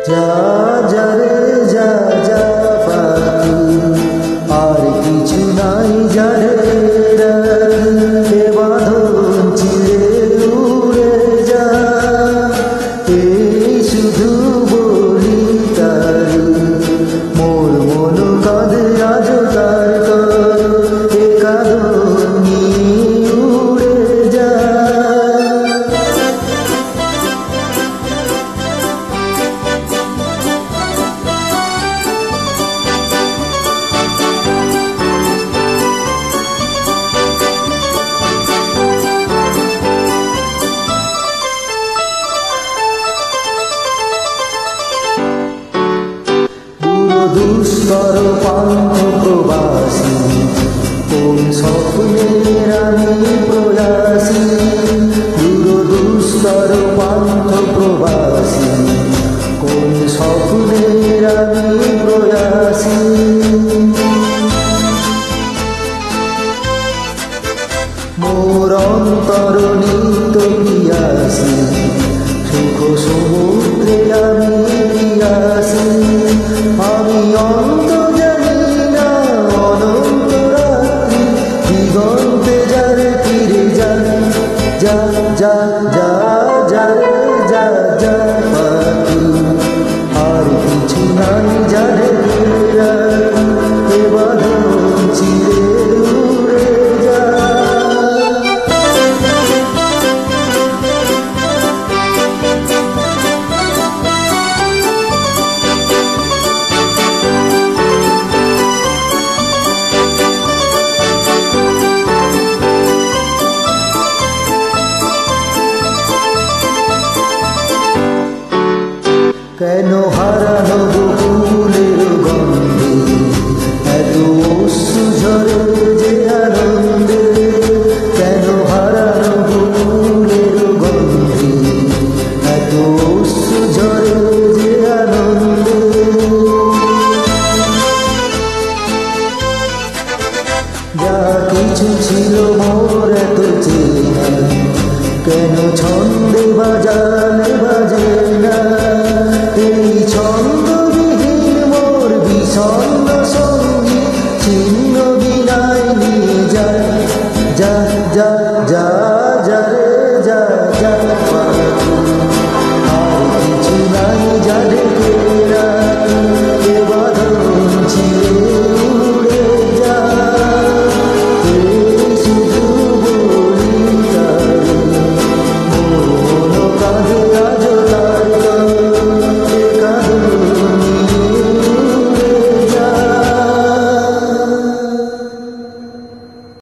যা যা রে যা যা পাখি, আর কিছু নাই জানে এ বাঁধন ছিঁড়ে উড়ে যা, এই শুধু বলি তারি মোর মন কাঁদে আজ তার এ কাঁদন নিয়ে উড়ে যা। দুষ্কর পান্থ প্রবাসী, কোন স্বপ্নের আমি প্রয়াসী। দুষ্কর পান্থ প্রবাসী, কোন স্বপ্নের আমি প্রয়াসী। মোর অন্তর নিত্য পিয়াসী, সুখ সমুদ্রে আমি পিয়াসী। আমি অন্ত জানি না অনন্ত রাত্রি, দিগন্তে যার তীরে যাই যা যা যা যা যা যা পাখি, আর কিছু নাই জানে এ বাঁধন ছিঁড়ে উড়ে যা। কেন